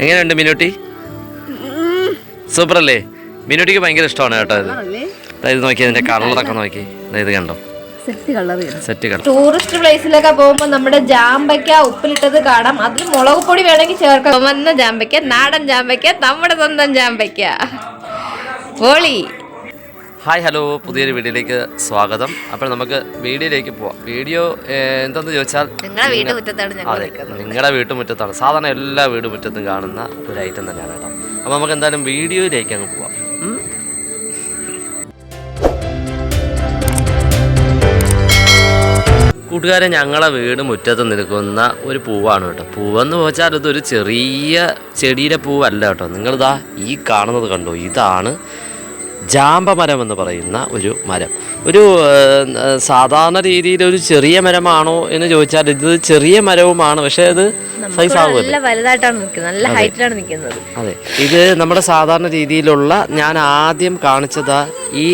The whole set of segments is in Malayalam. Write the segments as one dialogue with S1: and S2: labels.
S1: എങ്ങനെയുണ്ട് മിനുട്ടി? സൂപ്പർ അല്ലേ? മിനുട്ടിക്ക് ഭയങ്കര ഇഷ്ടമാണ് കേട്ടോ ഇത്. ഇത് നോക്കി, അതിന്റെ കളറൊക്കെ നോക്കി, ഇത് കണ്ടോ, സെറ്റ് കളർ.
S2: ടൂറിസ്റ്റ് പ്ലേസിലൊക്കെ പോകുമ്പോൾ നമ്മുടെ ജാമ്പയ്ക്ക ഉപ്പിലിട്ടത് കാണാം. അതിൽ മുളക് പൊടി വേണമെങ്കിൽ ചേർക്കാം. വന്ന ജാമ്പയ്ക്ക, നാടൻ ജാമ്പയ്ക്ക, നമ്മുടെ സ്വന്തം ജാമ്പയ്ക്ക. പോളി.
S1: ഹായ്, ഹലോ, പുതിയൊരു വീഡിയോയിലേക്ക് സ്വാഗതം. അപ്പോൾ നമുക്ക് വീഡിയോയിലേക്ക് പോവാം. വീഡിയോ എന്താണെന്ന് ചോദിച്ചാൽ നിങ്ങളുടെ വീട്ടുമുറ്റത്താണ്. സാധാരണ എല്ലാ വീട്ടുമുറ്റത്തും കാണുന്ന ഒരു ഐറ്റം തന്നെയാണ് കേട്ടോ. അപ്പോൾ നമുക്ക് എന്തായാലും വീഡിയോയിലേക്ക് അങ്ങ് പോവാം. കൂട്ടുകാരെ, ഞങ്ങളെ വീട് മുറ്റത്ത് നിൽക്കുന്ന ഒരു പൂവാണ് കേട്ടോ. പൂവെന്ന് വെച്ചാൽ ഇതൊരു ചെറിയ ചെടിയുടെ പൂവല്ല കേട്ടോ. നിങ്ങളിതാ ഈ കാണുന്നത് കണ്ടോ, ഇതാണ് ജാമ്പ മരം എന്ന് പറയുന്ന ഒരു മരം. ഒരു സാധാരണ രീതിയിൽ ഒരു ചെറിയ മരമാണോ എന്ന് ചോദിച്ചാൽ ഇത് ചെറിയ മരവുമാണ്, പക്ഷേ അത് സൈസ് ആകുമല്ലോ, അതെ. ഇത് നമ്മുടെ സാധാരണ രീതിയിലുള്ള, ഞാൻ ആദ്യം കാണിച്ചതാ ഈ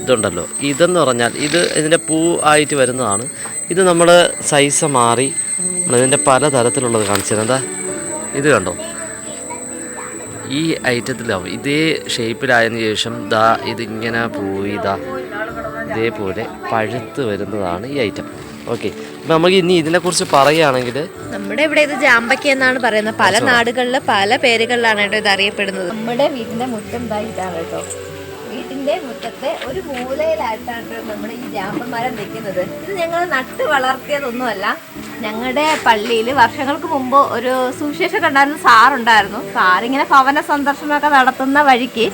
S1: ഇതുണ്ടല്ലോ, ഇതെന്ന് പറഞ്ഞാൽ ഇതിൻ്റെ പൂ ആയിട്ട് വരുന്നതാണ്. ഇത് നമ്മൾ സൈസ് മാറി ഇതിൻ്റെ പല തരത്തിലുള്ളത് കാണിച്ചത്. എന്താ ഇത് കണ്ടോ, ഈ ഐറ്റത്തിലാവും. ഇതേ ഷേപ്പിലായതിനു ശേഷം ദാ ഇതിങ്ങനെ പോയി ഇതേപോലെ പഴുത്ത് വരുന്നതാണ് ഈ ഐറ്റം. ഓക്കെ, അപ്പം നമുക്ക് ഇനി ഇതിനെക്കുറിച്ച് പറയുകയാണെങ്കിൽ,
S2: നമ്മുടെ ഇവിടെ ഇത് ജാമ്പയ്ക്ക എന്നാണ് പറയുന്നത്. പല നാടുകളിൽ പല പേരുകളിലാണ് കേട്ടോ ഇത് അറിയപ്പെടുന്നത്. നമ്മുടെ വീടിന്റെ മുറ്റം ഇതാണ് കേട്ടോ. വീട്ടിന്റെ മുറ്റത്തെ ഒരു മൂലയിലായിട്ടാണ് നമ്മുടെ ഈ ജാമ്പമരം നിൽക്കുന്നത്. ഇത് ഞങ്ങൾ നട്ട് വളർത്തിയതൊന്നുമല്ല. ഞങ്ങളുടെ പള്ളിയിൽ വർഷങ്ങൾക്ക് മുമ്പ് ഒരു സുവിശേഷം ഉണ്ടായിരുന്ന സാറുണ്ടായിരുന്നു. സാറിങ്ങനെ ഭവന സന്ദർശനമൊക്കെ നടത്തുന്ന വഴിക്ക്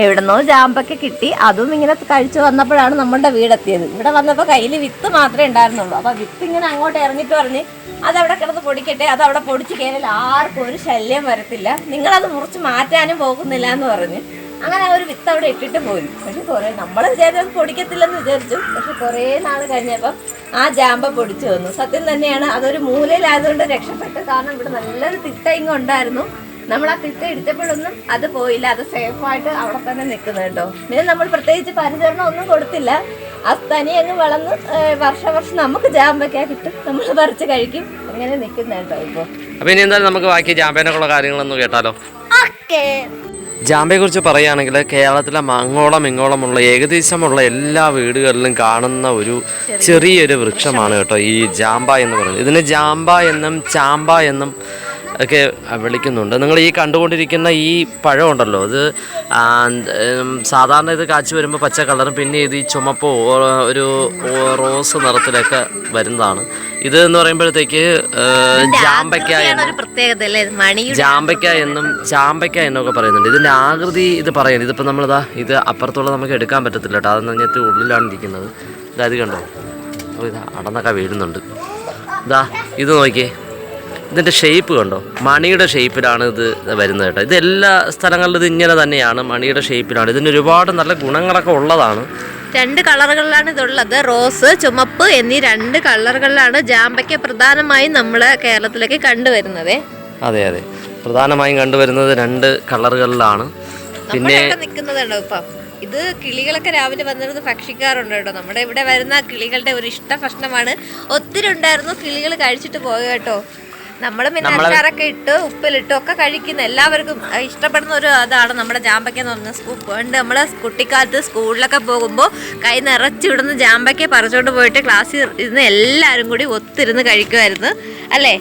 S2: എവിടുന്നോ ജാമ്പൊക്കെ കിട്ടി. അതും ഇങ്ങനെ കഴിച്ചു വന്നപ്പോഴാണ് നമ്മുടെ വീടെത്തിയത്. ഇവിടെ വന്നപ്പോൾ കയ്യിൽ വിത്ത് മാത്രമേ ഉണ്ടായിരുന്നുള്ളൂ. അപ്പോൾ വിത്ത് ഇങ്ങനെ അങ്ങോട്ട് ഇറങ്ങിയിട്ട് പറഞ്ഞ് അതവിടെ കിടന്ന് പൊടിക്കട്ടെ, അതവിടെ പൊടിച്ച് കയറിയാൽ ആർക്കും ഒരു ശല്യം വരത്തില്ല, നിങ്ങളത് മുറിച്ച് മാറ്റാനും പോകുന്നില്ല എന്ന് പറഞ്ഞ് അങ്ങനെ ഒരു വിത്ത് അവിടെ ഇട്ടിട്ട് പോയി. പക്ഷെ കുറേ നമ്മൾ വിചാരിച്ചത് പൊടിക്കത്തില്ലെന്ന് വിചാരിച്ചു. പക്ഷെ കുറേ നാൾ കഴിഞ്ഞപ്പം ആ ജാമ്പ പൊടിച്ചു വന്നു. സത്യം തന്നെയാണ്, അതൊരു മൂലയിലായതുകൊണ്ട് രക്ഷപ്പെട്ടു. കാരണം ഇവിടെ നല്ലൊരു തിട്ട ഇങ്ങ് ഉണ്ടായിരുന്നു. നമ്മൾ ആ തിട്ട ഇടിച്ചപ്പോഴൊന്നും അത് പോയില്ല, അത് സേഫായിട്ട് അവിടെ തന്നെ നിൽക്കുന്നു കേട്ടോ. പിന്നെ നമ്മൾ പ്രത്യേകിച്ച് പരിചരണം ഒന്നും കൊടുത്തില്ല. ആ തനി അങ്ങ് വളർന്ന് വർഷം നമുക്ക് ജാമ്പയ്ക്ക കിട്ടും, നമ്മൾ പറിച്ച് കഴിക്കും. അങ്ങനെ നിൽക്കുന്ന കേട്ടോ ഇപ്പോൾ.
S1: അപ്പോൾ ഇനി എന്തായാലും നമുക്ക് ബാക്കി ജാമ്പേനൊക്കെയുള്ള കാര്യങ്ങളൊന്നും കേട്ടാലോ.
S2: ഓക്കേ.
S1: ജാമ്പയെക്കുറിച്ച് പറയുകയാണെങ്കിൽ കേരളത്തിലെ അങ്ങോളം ഇങ്ങോളമുള്ള ഏകദേശമുള്ള എല്ലാ വീടുകളിലും കാണുന്ന ഒരു ചെറിയൊരു വൃക്ഷമാണ് കേട്ടോ ഈ ജാമ്പ എന്ന് പറയുന്നത്. ഇതിന് ജാമ്പ എന്നും ചാമ്പ എന്നും ഒക്കെ വിളിക്കുന്നുണ്ട്. നിങ്ങൾ ഈ കണ്ടുകൊണ്ടിരിക്കുന്ന ഈ പഴം ഉണ്ടല്ലോ, ഇത് സാധാരണ ഇത് കാച്ചു വരുമ്പോൾ പച്ച കളറും പിന്നെ ഇത് ഈ ചുമപ്പോ ഒരു റോസ് നിറത്തിലൊക്കെ വരുന്നതാണ്. ഇത് എന്ന് പറയുമ്പോഴത്തേക്ക് ജാമ്പയ്ക്ക എന്നും ചാമ്പയ്ക്ക എന്നൊക്കെ പറയുന്നുണ്ട്. ഇതിൻ്റെ ആകൃതി ഇത് പറയുന്നത്, ഇതിപ്പോൾ നമ്മളിതാ ഇത് അപ്പുറത്തുള്ള നമുക്ക് എടുക്കാൻ പറ്റത്തില്ല കേട്ടോ, അതെന്ന് പറഞ്ഞാൽ ഉള്ളിലാണ് ഇരിക്കുന്നത്. ഇതായത് കണ്ടോ, അപ്പോൾ ഇതാ അടന്നൊക്കെ വീഴുന്നുണ്ട്. ഇതാ ഇത് നോക്കിയേ, ഇതിൻ്റെ ഷേപ്പ് കണ്ടോ, മണിയുടെ ഷേപ്പിലാണ് ഇത് വരുന്നത് കേട്ടോ. ഇത് എല്ലാ സ്ഥലങ്ങളിലും ഇത് ഇങ്ങനെ തന്നെയാണ്, മണിയുടെ ഷേപ്പിലാണ്. ഇതിന് ഒരുപാട് നല്ല ഗുണങ്ങളൊക്കെ ഉള്ളതാണ്.
S2: 2 കളറുകളിലാണ് ഇതുള്ളത്, റോസ്, ചുമപ്പ് എന്നീ 2 കളറുകളിലാണ് ജാമ്പയ്ക്ക പ്രധാനമായും നമ്മൾ കേരളത്തിലേക്ക് കണ്ടുവരുന്നത്.
S1: അതെ അതെ, പ്രധാനമായും കണ്ടുവരുന്നത് 2 കളറുകളിലാണ്. പിന്നെ
S2: നിൽക്കുന്നതുണ്ടോ ഇപ്പം, ഇത് കിളികളൊക്കെ രാവിലെ വന്നിരുന്ന് ഭക്ഷിക്കാറുണ്ട് കേട്ടോ. നമ്മുടെ ഇവിടെ വരുന്ന കിളികളുടെ ഒരു ഇഷ്ട ഭക്ഷണമാണ്. ഒത്തിരി ഉണ്ടായിരുന്നു, കിളികൾ കഴിച്ചിട്ട് പോയ കേട്ടോ. നമ്മൾ പിന്നെ അച്ചാറൊക്കെ ഇട്ട് ഉപ്പിലിട്ടും ഒക്കെ കഴിക്കുന്ന എല്ലാവർക്കും ഇഷ്ടപ്പെടുന്ന ഒരു അതാണ് നമ്മുടെ ജാമ്പയ്ക്ക എന്ന് പറഞ്ഞാൽ. പണ്ട് നമ്മൾ കുട്ടിക്കാലത്ത് സ്കൂളിലൊക്കെ പോകുമ്പോൾ കൈ നിറച്ച് ഇവിടുന്ന് ജാമ്പയ്ക്ക പറിച്ചോണ്ട് പോയിട്ട് ക്ലാസ്സിൽ ഇരുന്ന് എല്ലാവരും കൂടി ഒത്തിരുന്ന് കഴിക്കുമായിരുന്നു അല്ലേ.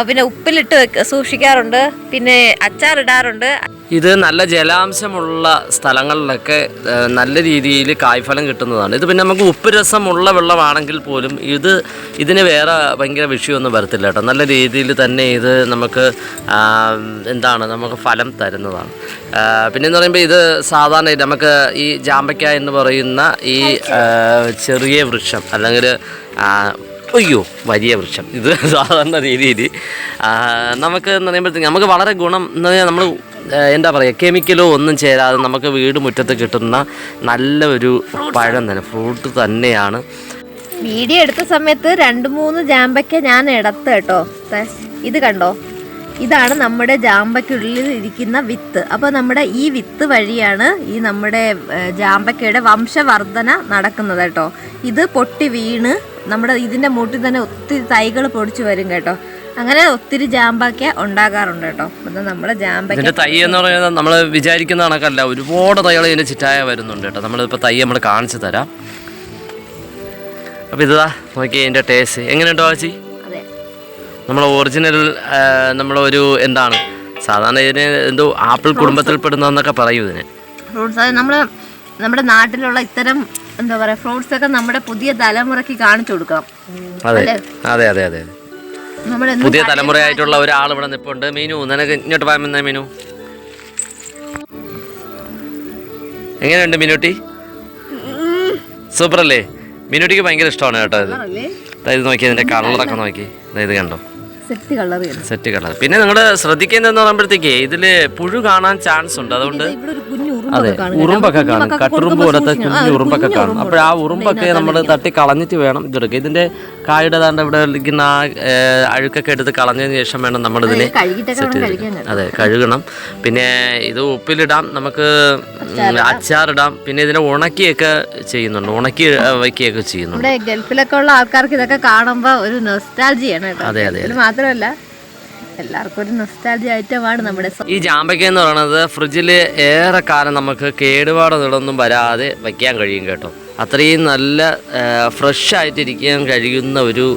S2: പിന്നെ ഉപ്പിലിട്ട് സൂക്ഷിക്കാറുണ്ട്, പിന്നെ അച്ചാറിടാറുണ്ട്.
S1: ഇത് നല്ല ജലാംശമുള്ള സ്ഥലങ്ങളിലൊക്കെ നല്ല രീതിയിൽ കായ്ഫലം കിട്ടുന്നതാണ്. ഇത് പിന്നെ നമുക്ക് ഉപ്പ് രസമുള്ള വെള്ളമാണെങ്കിൽ പോലും ഇതിന് വേറെ ഭയങ്കര വിഷയമൊന്നും വരത്തില്ല കേട്ടോ. നല്ല രീതിയിൽ തന്നെ ഇത് നമുക്ക് നമുക്ക് ഫലം തരുന്നതാണ്. പിന്നെന്ന് പറയുമ്പോൾ ഇത് സാധാരണ നമുക്ക് ഈ ജാമ്പയ്ക്ക എന്ന് പറയുന്ന ഈ ചെറിയ വൃക്ഷം അല്ലെങ്കിൽ വലിയ വൃക്ഷം, ഇത് സാധാരണ രീതിയിൽ നമുക്ക് എന്ന് പറയുമ്പോഴത്തേക്ക് നമുക്ക് വളരെ ഗുണം എന്ന് പറഞ്ഞാൽ നമ്മൾ എന്താ പറയുക, കെമിക്കലോ ഒന്നും ചേരാതെ നമുക്ക് വീട് മുറ്റത്ത് കിട്ടുന്ന നല്ല ഒരു പഴം തന്നെ, ഫ്രൂട്ട് തന്നെയാണ്.
S2: വീഡിയോ എടുത്ത സമയത്ത് 2-3 ജാമ്പയ്ക്ക ഞാൻ എടുത്ത് കേട്ടോ. ഇത് കണ്ടോ, ഇതാണ് നമ്മുടെ ജാമ്പയ്ക്കുള്ളിൽ ഇരിക്കുന്ന വിത്ത്. അപ്പോൾ നമ്മുടെ ഈ വിത്ത് വഴിയാണ് ഈ നമ്മുടെ ജാമ്പയ്ക്കയുടെ വംശവർധന നടക്കുന്നത് കേട്ടോ. ഇത് പൊട്ടി വീണ് നമ്മുടെ ഇതിൻ്റെ മൂട്ടിൽ തന്നെ ഒത്തിരി തൈകൾ പൊടിച്ചു വരും കേട്ടോ. അങ്ങനെ ഒത്തിരി ജാമ്പക്ക ഉണ്ടാകാറുണ്ട് കേട്ടോ. അത് നമ്മുടെ ജാമ്പക്ക
S1: ഇതിന്റെ തൈ എന്ന് പറയുന്നത് നമ്മൾ വിചാരിക്കുന്ന കണക്കല്ല, ഒരുപാട് തൈകൾ ഇതിന്റെ ചിറ്റായ വരുന്നുണ്ട് കേട്ടോ. നമ്മളിപ്പോൾ തൈ നമ്മൾ കാണിച്ചു തരാം. അപ്പോൾ ഇതാ നോക്കിയേ ഇതിന്റെ ടേസ്റ്റ് എങ്ങനെയുണ്ടോ ആച്ചി? നമ്മൾ ഒറിജിനൽ നമ്മളൊരു എന്താണ് സാധാരണ ഇതിന് എന്തോ ആപ്പിൾ കുടുംബത്തിൽപ്പെടുന്നതെന്നൊക്കെ പറയും ഇതിന്.
S2: ഫ്രൂട്ട്സ് നമ്മുടെ നാട്ടിലുള്ള ഇത്തരം എന്താ പറയാ ഫ്രൂട്ട്സ് ഒക്കെ നമ്മുടെ പുതിയ തലമുറയ്ക്ക് കാണിച്ചു കൊടുക്കണം.
S1: അതെ അതെ അതെ അതെ പുതിയ തലമുറയായിട്ടുള്ള ഒരാൾ ഇവിടെ നിൽപ്പുണ്ട്. മീനു നിനക്ക് ഇങ്ങോട്ട് പറയുന്ന മീനു എങ്ങനെയുണ്ട് മീനുട്ടി? സൂപ്പർ അല്ലേ? മീനുട്ടിക്ക് ഭയങ്കര ഇഷ്ടമാണ് കേട്ടോ ഇത്. ഇത് നോക്കി ഇതിന്റെ കളറൊക്കെ നോക്കി, ഇത് കണ്ടോ സെറ്റ് കളർ. പിന്നെ നിങ്ങൾ ശ്രദ്ധിക്കേണ്ടതെന്ന് പറയുമ്പോഴത്തേക്ക് ഇതില് പുഴു കാണാൻ ചാൻസ് ഉണ്ട്. അതുകൊണ്ട് അതെ ഉറുമ്പൊക്കെ കാണും, കട്ടുറുമ്പ് പോലത്തെ കുഞ്ഞു ഉറുമ്പൊക്കെ കാണും. അപ്പോൾ ആ ഉറുമ്പൊക്കെ നമ്മൾ തട്ടി കളഞ്ഞിട്ട് വേണം ഇതെടുക്കുക. ഇതിന്റെ കായുടെ താണ്ട് ഇവിടെ ഇരിക്കുന്ന ആ അഴുക്കൊക്കെ എടുത്ത് കളഞ്ഞതിന് ശേഷം വേണം നമ്മൾ ഇതിനെ അതെ കഴുകണം. പിന്നെ ഇത് ഉപ്പിലിടാം, നമുക്ക് അച്ചാറിടാം, പിന്നെ ഇതിനെ ഉണക്കിയൊക്കെ ചെയ്യുന്നുണ്ട്, ഉണക്കി വയ്ക്കുകയൊക്കെ ചെയ്യുന്നുണ്ട്.
S2: ഗൾഫിലൊക്കെ ഉള്ള ആൾക്കാർക്ക് ഇതൊക്കെ കാണുമ്പോൾ ഒരു നൊസ്റ്റാൾജിയാണ്.
S1: അതെ അതെ
S2: മാത്രമല്ല എല്ലാവർക്കും ഒരു നൊസ്റ്റാൾജി ഐറ്റമാണ് നമ്മുടെ
S1: ഈ ജാമ്പയ്ക്ക എന്ന് പറയുന്നത്. ഫ്രിഡ്ജിൽ ഏറെ കാലം നമുക്ക് കേടുപാടുകളൊന്നും വരാതെ വയ്ക്കാൻ കഴിയും കേട്ടോ. അത്രയും നല്ല ഫ്രഷ് ആയിട്ടിരിക്കാൻ കഴിയുന്ന ഒരു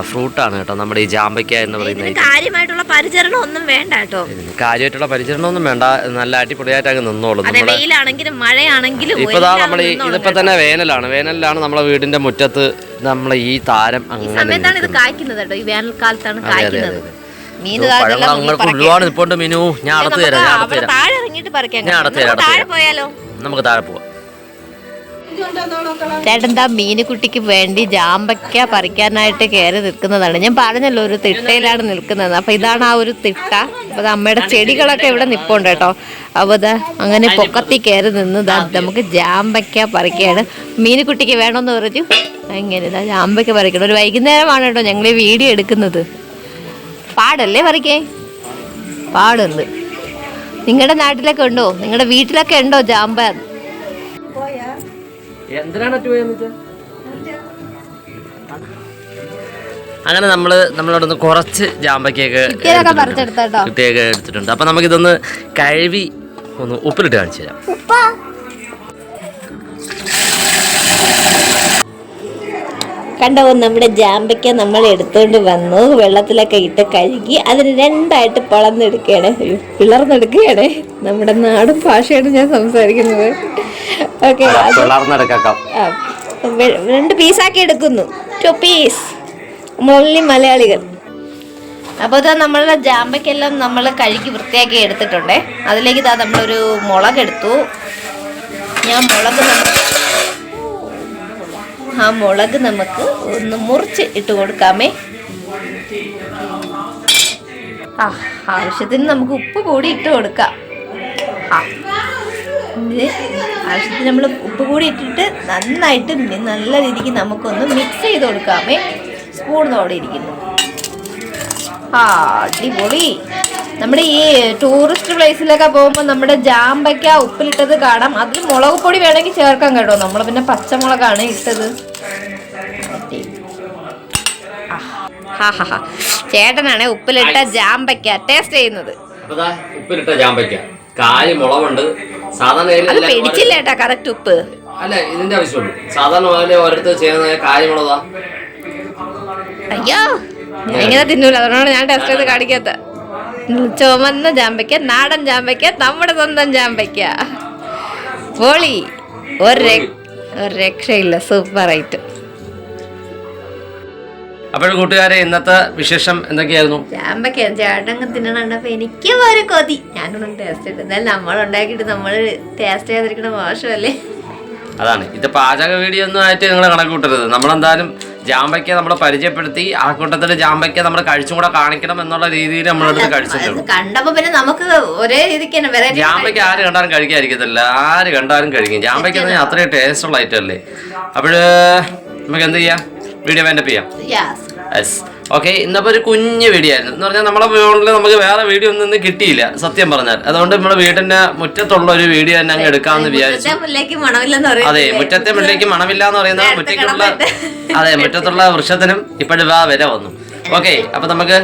S1: ഫ്രൂട്ടാണ് കേട്ടോ നമ്മുടെ ഈ ജാമ്പയ്ക്ക എന്ന് പറയുന്നത്.
S2: കാര്യമായിട്ടുള്ള പരിചരണം ഒന്നും വേണ്ട കേട്ടോ.
S1: കാര്യമായിട്ടുള്ള പരിചരണം ഒന്നും വേണ്ട, നല്ല അടിപൊളിയായിട്ട് അങ്ങ് നിന്നോളും.
S2: വെയിലാണെങ്കിലും മഴയാണെങ്കിലും
S1: ഇപ്പൊ നമ്മൾ ഇതിപ്പോ തന്നെ വേനലാണ് നമ്മളെ വീടിന്റെ മുറ്റത്ത് നമ്മളെ ഈ താരം അങ്ങനെ
S2: ഈ വേനൽക്കാലത്താണ് കായ്ക്കുന്നത്.
S1: ഒരുപാട് നിൽപ്പുണ്ട് മീനു. ഞാൻ അടുത്ത് തരാം, ഞാൻ അടുത്ത് തരാം. നമുക്ക് താഴെ പോവാം.
S2: ചേട്ടന്താ മീനുകുട്ടിക്ക് വേണ്ടി ജാമ്പയ്ക്ക പറിക്കാനായിട്ട് കയറി നിൽക്കുന്നതാണ്. ഞാൻ പറഞ്ഞല്ലോ ഒരു തിട്ടയിലാണ് നിൽക്കുന്നത്. അപ്പൊ ഇതാണ് ആ ഒരു തിട്ട. അപ്പൊ അമ്മയുടെ ചെടികളൊക്കെ ഇവിടെ നിൽപ്പുണ്ട് കേട്ടോ. അപ്പോൾ അത് അങ്ങനെ പൊക്കത്തി കയറി നിന്നതാ നമുക്ക് ജാമ്പയ്ക്ക പറിക്കുകയാണ്. മീനുകുട്ടിക്ക് വേണമെന്ന് പറഞ്ഞു അങ്ങനെ ഇതാ ജാമ്പയ്ക്ക പറിക്കണം. ഒരു വൈകുന്നേരമാണ് കേട്ടോ ഞങ്ങൾ ഈ വീഡിയോ എടുക്കുന്നത്. പാടല്ലേ പറിക്കേ? പാടുണ്ട്. നിങ്ങളുടെ നാട്ടിലൊക്കെ ഉണ്ടോ? നിങ്ങളുടെ വീട്ടിലൊക്കെ ഉണ്ടോ ജാമ്പ?
S1: അങ്ങനെ നമ്മളവിടെ നിന്ന് കുറച്ച് ജാമ്പയ്ക്കൊക്കെ എടുത്തിട്ടുണ്ട്. അപ്പൊ നമുക്കിതൊന്ന് കഴുകി ഒന്ന് ഉപ്പിലിട്ട് കാണിച്ചു തരാം.
S2: കണ്ടോ, നമ്മുടെ ജാമ്പയ്ക്ക നമ്മൾ എടുത്തുകൊണ്ട് വന്നു, വെള്ളത്തിലൊക്കെ ഇട്ട് കഴുകി അതിന് രണ്ടായിട്ട് പിളർന്നെടുക്കുകയാണ്. പിളർന്നെടുക്കുകയാണ്. നമ്മുടെ നാടൻ ഭാഷയാണ് ഞാൻ സംസാരിക്കുന്നത്. ഓക്കെ, 2 പീസാക്കി എടുക്കുന്നു. 2 പീസ് മൊള്ളി മലയാളികൾ. അപ്പോൾ ഇതാ നമ്മളുടെ ജാമ്പയ്ക്കെല്ലാം നമ്മൾ കഴുകി വൃത്തിയാക്കി എടുത്തിട്ടുണ്ടേ. അതിലേക്ക് ഇതാ നമ്മളൊരു മുളകെടുത്തു. ആ മുളക് നമുക്ക് ഒന്ന് മുറിച്ച് ഇട്ട് കൊടുക്കാമേ. ആവശ്യത്തിന് നമുക്ക് ഉപ്പ് കൂടി ഇട്ട് കൊടുക്കാം. ആവശ്യത്തിന് നമ്മൾ ഉപ്പ് കൂടി ഇട്ടിട്ട് നന്നായിട്ട് നല്ല രീതിക്ക് നമുക്കൊന്ന് മിക്സ് ചെയ്ത് കൊടുക്കാമേ. സ്പൂണോടെ ഇരിക്കുന്നു. അടിപൊളി. നമ്മുടെ ഈ ടൂറിസ്റ്റ് പ്ലേസിലൊക്കെ പോകുമ്പോൾ നമ്മുടെ ജാമ്പയ്ക്ക ഉപ്പിലിട്ടത് കാണാം. അതിൽ മുളക് പൊടി വേണമെങ്കിൽ ചേർക്കാൻ കേട്ടോ. നമ്മൾ പിന്നെ പച്ചമുളകാണ് ഇട്ടത്. ചേട്ടനാണ് ഉപ്പിലിട്ട ജാമ്പയ്ക്ക ടേസ്റ്റ് ചെയ്യുന്നത്.
S1: ഉപ്പിലിട്ട ജാമ്പയ്ക്ക കാല് മുളകുണ്ട്. സാധാരണ
S2: പിടിച്ചില്ല ഏട്ടാ കറക്റ്റ് ഉപ്പ്.
S1: അല്ല ഇതിന്റെ ആവശ്യമുള്ളൂ. സാധാരണ ഓരോരുത്തർ ചെയ്യുന്ന കാര്യമുള്ളതാ.
S2: അയ്യോ ഇങ്ങനെ തിന്നൂല, അതുകൊണ്ടാണ് ഞാൻ ടേസ്റ്റ് ചെയ്ത് കാണിക്കാത്ത. ചുവന്ന ജാമ്പയ്ക്ക, നാടൻ ജാമ്പയ്ക്ക, നമ്മുടെ സ്വന്തം ജാമ്പയ്ക്ക. പൊളി. ഒരു രക്ഷയില്ല, സൂപ്പർ ആയിട്ട്.
S1: അപ്പോഴും കൂട്ടുകാരെ ഇന്നത്തെ വിശേഷം എന്തൊക്കെയായിരുന്നു?
S2: ജാമ്പയ്ക്ക ചേട്ടങ്ങ് തിന്നണപ്പോ എനിക്കും ഒരു കൊതി. ഞാനൊന്നും ടേസ്റ്റ് ചെയ്ത്, എന്നാലും നമ്മൾ ഉണ്ടാക്കിയിട്ട് നമ്മൾ ടേസ്റ്റ് ചെയ്തിരിക്കണ മോശമല്ലേ?
S1: അതാണ് ഇത് പാചക വീഡിയോ ഒന്നും ആയിട്ട് നിങ്ങൾ കണക്ക് കൂട്ടരുത്. നമ്മളെന്തായാലും ജാമ്പയ്ക്ക നമ്മൾ പരിചയപ്പെടുത്തി, ആ കൂട്ടത്തിൽ ജാമ്പയ്ക്ക നമ്മൾ കഴിച്ചും കൂടെ കാണിക്കണം എന്നുള്ള രീതിയിൽ നമ്മളെടുത്ത് കഴിച്ചിട്ടുണ്ട്.
S2: കണ്ടപ്പോ പിന്നെ നമുക്ക് ഒരേ രീതിക്ക്
S1: ജാമ്പയ്ക്ക ആര് കണ്ടാലും കഴിക്കാതിരിക്കത്തില്ല, ആര് കണ്ടാലും കഴിക്കും. ജാമ്പയ്ക്ക അത്രയും ടേസ്റ്റ് ഉള്ള ഐറ്റം അല്ലേ. അപ്പോഴ് നമുക്ക് എന്ത് ചെയ്യാം, വീഡിയോ വൈൻഡപ്പ് ചെയ്യാം. Yes, okay. ഇന്നിപ്പോൾ ഒരു കുഞ്ഞ് വീഡിയോ ആയിരുന്നു എന്ന് പറഞ്ഞാൽ നമ്മുടെ ഫോണിൽ നമുക്ക് വേറെ വീഡിയോ ഒന്നും കിട്ടിയില്ല സത്യം പറഞ്ഞാൽ. അതുകൊണ്ട് നമ്മുടെ വീടിന്റെ മുറ്റത്തുള്ള ഒരു വീഡിയോ തന്നെ അങ്ങ് എടുക്കാമെന്ന് വിചാരിച്ചു. അതെ, മുറ്റത്തെ മുല്ലേക്ക് മണമില്ല എന്ന് പറയുന്ന മുറ്റത്തുള്ള വൃക്ഷത്തിനും ഇപ്പോഴും വില വന്നു. ഓക്കെ, അപ്പൊ നമുക്ക്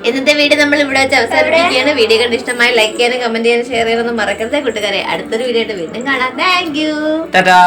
S2: ഇന്നത്തെ വീഡിയോ നമ്മൾ ഇവിടെ വെച്ച് അവസാനിപ്പിക്കുകയാണ്. വീഡിയോ കണ്ട് ഇഷ്ടമായി ലൈക്ക് ചെയ്യാനും കമന്റ് ചെയ്യാനും ഷെയർ ചെയ്യാനൊന്നും മറക്കരുത് കൂട്ടുകാരെ. അടുത്തൊരു വീഡിയോ ആയിട്ട് വീണ്ടും കാണാം. Thank you.
S1: ടാറ്റാ.